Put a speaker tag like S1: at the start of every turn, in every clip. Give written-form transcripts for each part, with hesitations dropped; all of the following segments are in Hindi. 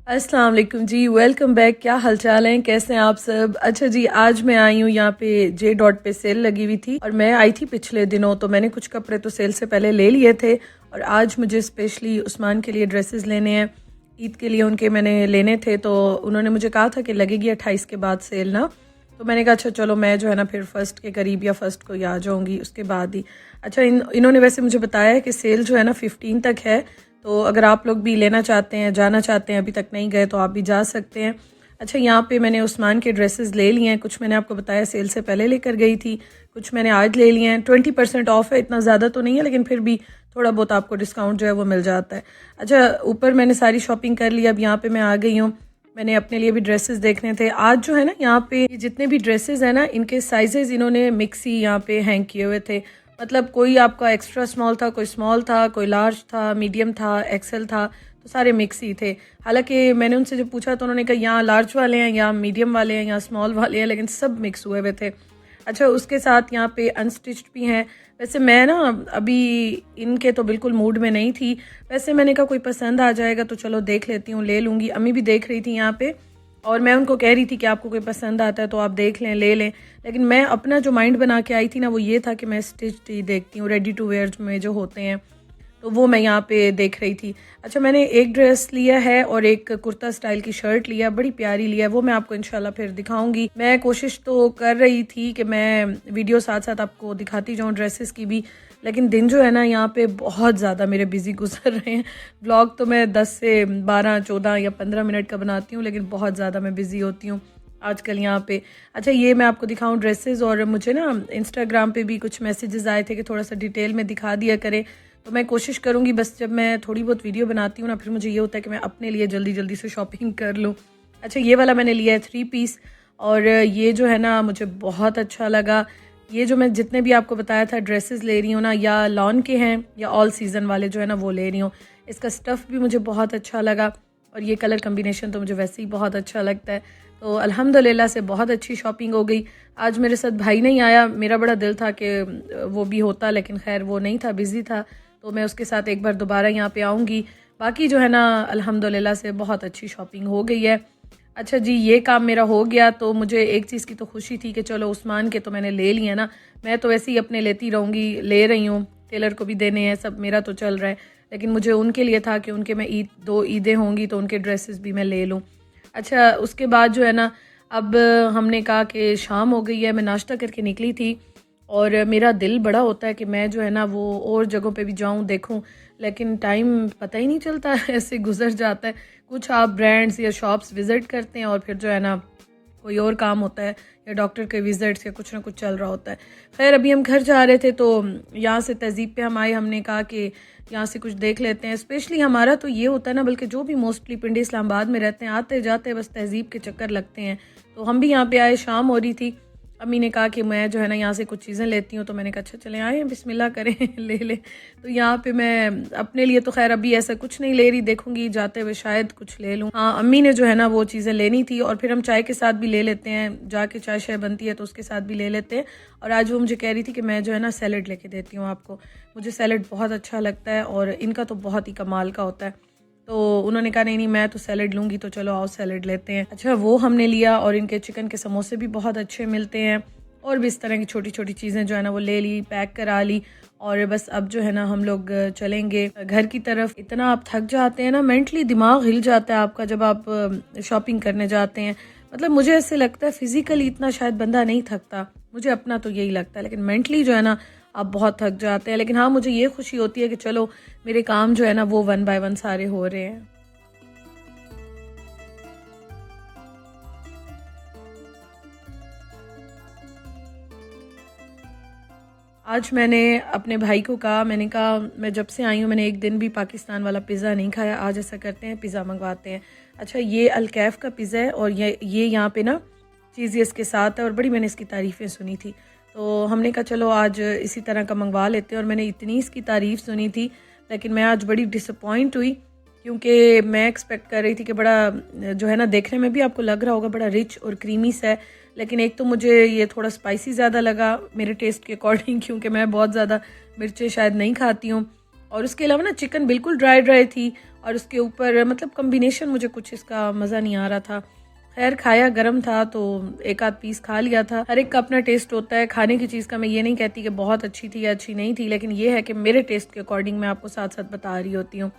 S1: अस्सलाम वालेकुम जी, वेलकम बैक। क्या हालचाल हैं, कैसे हैं आप सब? अच्छा जी, आज मैं आई हूँ यहाँ पे जे डॉट पे सेल लगी हुई थी और मैं आई थी पिछले दिनों, तो मैंने कुछ कपड़े तो सेल से पहले ले लिए थे और आज मुझे स्पेशली उस्मान के लिए ड्रेसेस लेने हैं। ईद के लिए उनके मैंने लेने थे, तो उन्होंने मुझे कहा था कि लगेगी 28 के बाद सेल ना, तो मैंने कहा अच्छा चलो मैं जो है ना फिर फर्स्ट के करीब या फर्स्ट को ही आ जाऊँगी उसके बाद ही। अच्छा इन्होंने वैसे मुझे बताया है कि सेल जो है ना 15 तक है, तो अगर आप लोग भी लेना चाहते हैं, जाना चाहते हैं, अभी तक नहीं गए तो आप भी जा सकते हैं। अच्छा, यहाँ पे मैंने उस्मान के ड्रेसेस ले लिए हैं, कुछ मैंने आपको बताया सेल से पहले लेकर गई थी, कुछ मैंने आज ले लिए हैं। 20% ऑफ है, इतना ज़्यादा तो नहीं है लेकिन फिर भी थोड़ा बहुत आपको डिस्काउंट जो है वो मिल जाता है। अच्छा, ऊपर मैंने सारी शॉपिंग कर ली, अब यहाँ पे मैं आ गई हूँ। मैंने अपने लिए भी ड्रेसेस देखने थे आज जो है ना, यहाँ पे जितने भी ड्रेसेस हैं ना इनके साइजेस इन्होंने मिक्स ही यहाँ पे हैंग किए हुए थे। मतलब कोई आपका एक्स्ट्रा स्मॉल था, कोई स्मॉल था, कोई लार्ज था, मीडियम था, एक्सेल था, तो सारे मिक्स ही थे। हालांकि मैंने उनसे जब पूछा तो उन्होंने कहा यहाँ लार्ज वाले हैं, यहाँ मीडियम वाले हैं, यहाँ स्मॉल वाले हैं, लेकिन सब मिक्स हुए हुए थे। अच्छा, उसके साथ यहाँ पे अनस्टिच्ड भी हैं। वैसे मैं ना अभी इनके तो बिल्कुल मूड में नहीं थी, वैसे मैंने कहा कोई पसंद आ जाएगा तो चलो देख लेती हूँ, ले लूँगी। अम्मी भी देख रही थी यहाँ पे और मैं उनको कह रही थी कि आपको कोई पसंद आता है तो आप देख लें, ले लें। लेकिन मैं अपना जो माइंड बना के आई थी ना वो ये था कि मैं स्टिच्ड ही देखती हूँ, रेडी टू वेयर में जो होते हैं, तो वो मैं यहाँ पे देख रही थी। अच्छा, मैंने एक ड्रेस लिया है और एक कुर्ता स्टाइल की शर्ट लिया, बड़ी प्यारी लिया है, वो मैं आपको इंशाल्लाह फिर दिखाऊंगी। मैं कोशिश तो कर रही थी कि मैं वीडियो साथ साथ आपको दिखाती जाऊँ ड्रेसेस की भी, लेकिन दिन जो है ना यहाँ पे बहुत ज़्यादा मेरे बिजी गुजर रहे हैं। व्लॉग तो मैं 10 से 12, 14 या 15 मिनट का बनाती हूँ, लेकिन बहुत ज़्यादा मैं बिज़ी होती हूँ आजकल यहाँ पे। अच्छा, ये मैं आपको दिखाऊं ड्रेसेस, और मुझे ना इंस्टाग्राम पे भी कुछ मैसेजेस आए थे कि थोड़ा सा डिटेल में दिखा दिया करें, तो मैं कोशिश करूँगी। बस जब मैं थोड़ी बहुत वीडियो बनाती हूँ ना, फिर मुझे ये होता है कि मैं अपने लिए जल्दी जल्दी से शॉपिंग कर लूँ। अच्छा, ये वाला मैंने लिया है 3 पीस, और ये जो है ना मुझे बहुत अच्छा लगा। ये जो मैं जितने भी आपको बताया था ड्रेसेस ले रही हूँ ना, या लॉन के हैं या ऑल सीज़न वाले जो है ना वो ले रही हूँ। इसका स्टफ़ भी मुझे बहुत अच्छा लगा और ये कलर कम्बिनेशन तो मुझे वैसे ही बहुत अच्छा लगता है। तो अल्हम्दुलिल्लाह से बहुत अच्छी शॉपिंग हो गई। आज मेरे साथ भाई नहीं आया, मेरा बड़ा दिल था कि वो भी होता, लेकिन खैर वो नहीं था, बिज़ी था, तो मैं उसके साथ एक बार दोबारा यहाँ पे आऊँगी। बाकी जो है ना अल्हम्दुलिल्लाह से बहुत अच्छी शॉपिंग हो गई है। अच्छा जी, ये काम मेरा हो गया, तो मुझे एक चीज़ की तो खुशी थी कि चलो उस्मान के तो मैंने ले लिए ना, मैं तो वैसे ही अपने लेती रहूँगी, ले रही हूँ, टेलर को भी देने हैं, सब मेरा तो चल रहा है, लेकिन मुझे उनके लिए था कि उनके मैं ईद 2 ईदें होंगी तो उनके ड्रेसेस भी मैं ले लूँ। अच्छा, उसके बाद जो है ना अब हमने कहा कि शाम हो गई है, मैं नाश्ता करके निकली थी और मेरा दिल बड़ा होता है कि मैं जो है ना वो और जगहों पे भी जाऊं, देखूं, लेकिन टाइम पता ही नहीं चलता ऐसे गुजर जाता है। कुछ आप ब्रांड्स या शॉप्स विज़िट करते हैं और फिर जो है ना कोई और काम होता है, या डॉक्टर के विज़िट्स या कुछ ना कुछ चल रहा होता है। खैर, अभी हम घर जा रहे थे तो यहाँ से तहज़ीब पे हम आए, हमने कहा कि यहाँ से कुछ देख लेते हैं। स्पेशली हमारा तो ये होता है ना, बल्कि जो भी मोस्टली पिंडी इस्लामाबाद में रहते हैं, आते जाते बस तहज़ीब के चक्कर लगते हैं, तो हम भी यहाँ पे आए, शाम हो रही थी। अम्मी ने कहा कि मैं जो है ना यहाँ से कुछ चीज़ें लेती हूँ, तो मैंने कहा अच्छा चले आए, बिस्मिल्लाह करें ले ले। तो यहाँ पे मैं अपने लिए तो खैर अभी ऐसा कुछ नहीं ले रही, देखूंगी जाते हुए शायद कुछ ले लूँ। हाँ, अम्मी ने जो है ना वो चीज़ें लेनी थी, और फिर हम चाय के साथ भी ले लेते हैं, जाके चाय शाय बनती है तो उसके साथ भी ले लेते हैं। और आज वो मुझे कह रही थी कि मैं जो है ना सैलड लेके देती हूँ आपको, मुझे सैलड बहुत अच्छा लगता है और इनका तो बहुत ही कमाल का होता है। तो उन्होंने कहा नहीं नहीं मैं तो सैलड लूँगी, तो चलो आओ सैलड लेते हैं। अच्छा, वो हमने लिया, और इनके चिकन के समोसे भी बहुत अच्छे मिलते हैं, और भी इस तरह की छोटी छोटी चीज़ें जो है ना वो ले ली, पैक करा ली, और बस अब जो है ना हम लोग चलेंगे घर की तरफ। इतना आप थक जाते हैं ना, मेंटली दिमाग हिल जाता है आपका जब आप शॉपिंग करने जाते हैं। मतलब मुझे ऐसे लगता है फिजिकली इतना शायद बंदा नहीं थकता, मुझे अपना तो यही लगता है, लेकिन मेंटली जो है ना आप बहुत थक जाते हैं। लेकिन हाँ, मुझे ये खुशी होती है कि चलो मेरे काम जो है ना वो 1 बाय 1 सारे हो रहे हैं। आज मैंने अपने भाई को कहा, मैंने कहा मैं जब से आई हूँ मैंने एक दिन भी पाकिस्तान वाला पिज़्ज़ा नहीं खाया, आज ऐसा करते हैं पिज़्ज़ा मंगवाते हैं। अच्छा, ये अलकैफ़ का पिज़्ज़ा है और ये यहाँ पे ना चीज़ इसके साथ है, और बड़ी मैंने इसकी तारीफ़ें सुनी थी, तो हमने कहा चलो आज इसी तरह का मंगवा लेते हैं। और मैंने इतनी इसकी तारीफ़ सुनी थी, लेकिन मैं आज बड़ी डिसअपॉइंट हुई, क्योंकि मैं एक्सपेक्ट कर रही थी कि बड़ा जो है ना देखने में भी आपको लग रहा होगा बड़ा रिच और क्रीमी सा है, लेकिन एक तो मुझे ये थोड़ा स्पाइसी ज़्यादा लगा मेरे टेस्ट के अकॉर्डिंग, क्योंकि मैं बहुत ज़्यादा मिर्चें शायद नहीं खाती हूँ, और उसके अलावा ना चिकन बिल्कुल ड्राई ड्राई थी और उसके ऊपर मतलब कम्बिनेशन मुझे कुछ इसका मज़ा नहीं आ रहा था। खैर खाया, गर्म था तो एक आध पीस खा लिया था। हर एक का अपना टेस्ट होता है खाने की चीज़ का। मैं ये नहीं कहती कि बहुत अच्छी थी या अच्छी नहीं थी, लेकिन ये है कि मेरे टेस्ट के अकॉर्डिंग मैं आपको साथ साथ बता रही होती हूँ।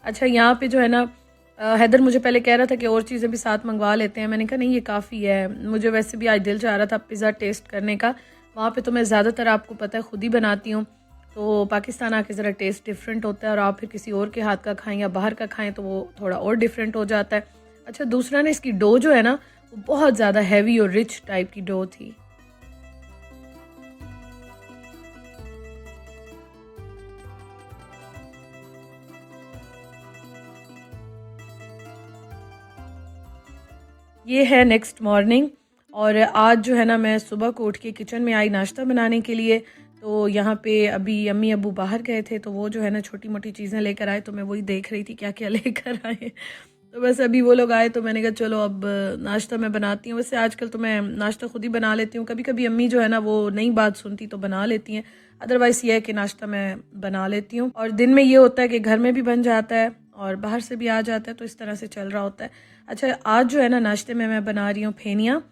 S1: अच्छा, यहाँ पे जो है ना हैदर मुझे पहले कह रहा था कि और चीज़ें भी साथ मंगवा लेते हैं। मैंने कहा नहीं, ये काफ़ी है। मुझे वैसे भी आज दिल चाह रहा था पिज़्ज़ा टेस्ट करने का। वहाँ पे तो मैं ज़्यादातर आपको पता है खुद ही बनाती हूँ, तो पाकिस्तान आके ज़रा टेस्ट डिफरेंट होता है और आप फिर किसी और के हाथ का खाएं या बाहर का खाएं तो वो थोड़ा और डिफरेंट हो जाता है। अच्छा, दूसरा ना इसकी डो जो है ना वो बहुत ज़्यादा हैवी और रिच टाइप की डो थी। ये है नेक्स्ट मॉर्निंग और आज जो है ना मैं सुबह को उठ के किचन में आई नाश्ता बनाने के लिए। तो यहाँ पे अभी अम्मी अब्बू बाहर गए थे तो वो जो है ना छोटी मोटी चीज़ें लेकर आए, तो मैं वही देख रही थी क्या क्या लेकर आए। तो बस अभी वो लोग आए तो मैंने कहा चलो अब नाश्ता मैं बनाती हूँ। वैसे आजकल तो मैं नाश्ता खुद ही बना लेती हूँ, कभी कभी अम्मी जो है ना वो नई बात सुनती तो बना लेती हैं, अदरवाइज़ ये है कि नाश्ता मैं बना लेती हूँ। और दिन में ये होता है कि घर में भी बन जाता है और बाहर से भी आ जाता है, तो इस तरह से चल रहा होता है। अच्छा, आज जो है ना नाश्ते में मैं बना रही हूँ फेनिया।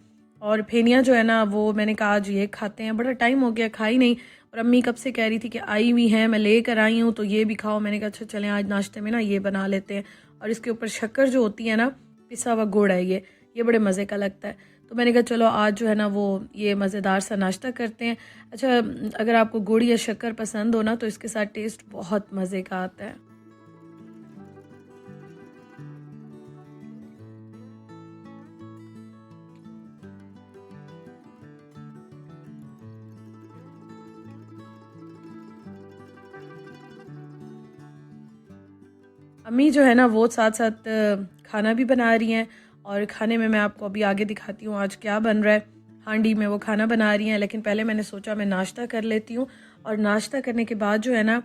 S1: और फेनिया जो है ना वो मैंने कहा आज ये खाते हैं, बड़ा टाइम हो गया खाई नहीं। और अम्मी कब से कह रही थी कि आई हुई हैं, मैं लेकर आई हूँ तो ये भी खाओ। मैंने कहा अच्छा चलें आज नाश्ते में ना ये बना लेते हैं। और इसके ऊपर शक्कर जो होती है ना, पिसा हुआ गुड़ है ये बड़े मज़े का लगता है। तो मैंने कहा चलो आज जो है ना वो ये मज़ेदार सा नाश्ता करते हैं। अच्छा, अगर आपको गुड़ या शक्कर पसंद हो ना तो इसके साथ टेस्ट बहुत मज़े का आता है। अम्मी जो है ना वो साथ साथ खाना भी बना रही हैं और खाने में मैं आपको अभी आगे दिखाती हूँ आज क्या बन रहा है। हांडी में वो खाना बना रही हैं, लेकिन पहले मैंने सोचा मैं नाश्ता कर लेती हूँ। और नाश्ता करने के बाद जो है ना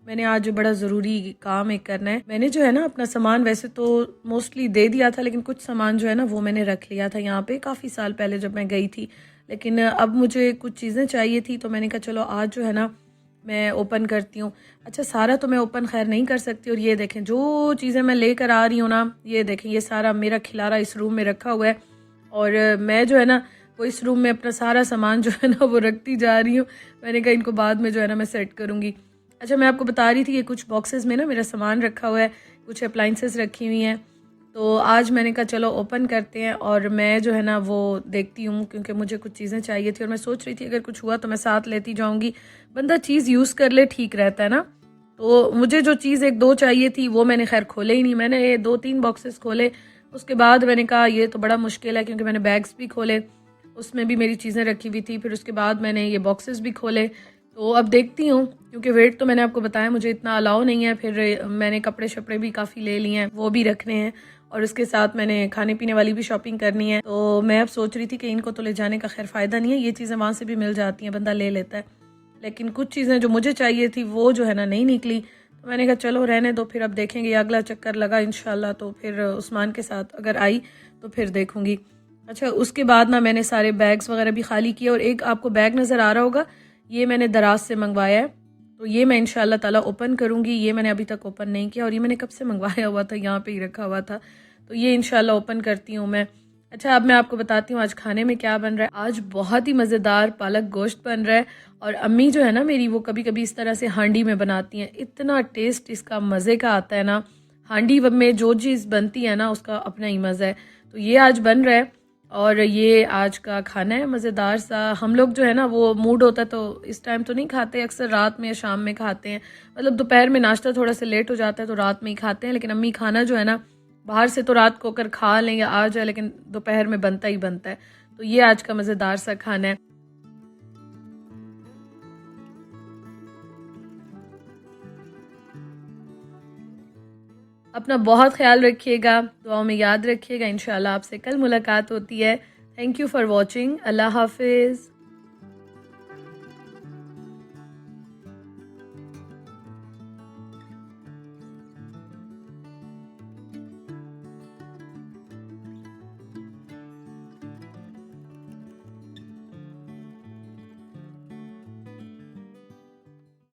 S1: मैंने आज बड़ा ज़रूरी काम एक करना है। मैंने जो है ना अपना सामान वैसे तो मोस्टली दे दिया था, लेकिन कुछ सामान जो है ना वो मैंने रख लिया था यहाँ पे काफ़ी साल पहले जब मैं गई थी। लेकिन अब मुझे कुछ चीज़ें चाहिए थी तो मैंने कहा चलो आज जो है ना मैं ओपन करती हूँ। अच्छा, सारा तो मैं ओपन खैर नहीं कर सकती। और ये देखें जो चीज़ें मैं लेकर आ रही हूँ ना, ये देखें ये सारा मेरा खिलारा इस रूम में रखा हुआ है। और मैं जो है ना वो इस रूम में अपना सारा सामान जो है ना वो रखती जा रही हूँ। मैंने कहा इनको बाद में जो है ना मैं सेट करूँगी। अच्छा, मैं आपको बता रही थी कि कुछ बॉक्सेस में ना मेरा सामान रखा हुआ है, कुछ अप्लाइंसेस रखी हुई हैं। तो आज मैंने कहा चलो ओपन करते हैं और मैं जो है ना वो देखती हूँ, क्योंकि मुझे कुछ चीज़ें चाहिए थी और मैं सोच रही थी अगर कुछ हुआ तो मैं साथ लेती जाऊँगी। बंदा चीज़ यूज़ कर ले ठीक रहता है ना। तो मुझे जो चीज़ एक दो चाहिए थी वो मैंने खैर खोले ही नहीं। मैंने ये 2-3 बॉक्सेस खोले, उसके बाद मैंने कहा ये तो बड़ा मुश्किल है, क्योंकि मैंने बैग्स भी खोले, उसमें भी मेरी चीज़ें रखी हुई थी। फिर उसके बाद मैंने ये बॉक्सेस भी खोले। तो अब देखती हूँ, क्योंकि वेट तो मैंने आपको बताया मुझे इतना अलाउ नहीं है। फिर मैंने कपड़े शपड़े भी काफ़ी ले लिए हैं, वो भी रखने हैं। और उसके साथ मैंने खाने पीने वाली भी शॉपिंग करनी है। तो मैं अब सोच रही थी कि इनको तो ले जाने का खैर फ़ायदा नहीं है, ये चीज़ें वहाँ से भी मिल जाती हैं, बंदा ले लेता है। लेकिन कुछ चीज़ें जो मुझे चाहिए थी वो जो है ना नहीं निकली। तो मैंने कहा चलो रहने दो, फिर अब देखेंगे। अगला चक्कर लगा इंशाल्लाह तो फिर उस्मान के साथ अगर आई तो फिर देखूंगी। अच्छा, उसके बाद ना मैंने सारे बैग्स वगैरह भी खाली किए। और एक आपको बैग नज़र आ रहा होगा, ये मैंने दराज से मंगवाया है, तो ये मैं इंशाल्लाह ताला ओपन करूँगी। ये मैंने अभी तक ओपन नहीं किया और ये मैंने कब से मंगवाया हुआ था, यहाँ पे ही रखा हुआ था। तो ये इंशाल्लाह ओपन करती हूँ मैं। अच्छा, अब मैं आपको बताती हूँ आज खाने में क्या बन रहा है। आज बहुत ही मज़ेदार पालक गोश्त बन रहा है। और अम्मी जो है ना मेरी वो कभी कभी इस तरह से हांडी में बनाती हैं, इतना टेस्ट इसका मज़े का आता है ना। हांडी में जो चीज़ बनती है ना उसका अपना ही मज़ा है। तो ये आज बन रहा है और ये आज का खाना है मज़ेदार सा। हम लोग जो है ना वो मूड होता है तो इस टाइम तो नहीं खाते, अक्सर रात में या शाम में खाते हैं। मतलब दोपहर में नाश्ता थोड़ा सा लेट हो जाता है तो रात में ही खाते हैं। लेकिन अम्मी खाना जो है ना बाहर से तो रात को अगर खा लें या आ जाए, लेकिन दोपहर में बनता ही बनता है। तो ये आज का मज़ेदार सा खाना है। अपना बहुत ख्याल रखिएगा, दुआओं में याद रखिएगा। इंशाल्लाह आपसे कल मुलाकात होती है। Thank you for watching. अल्लाह हाफिज़।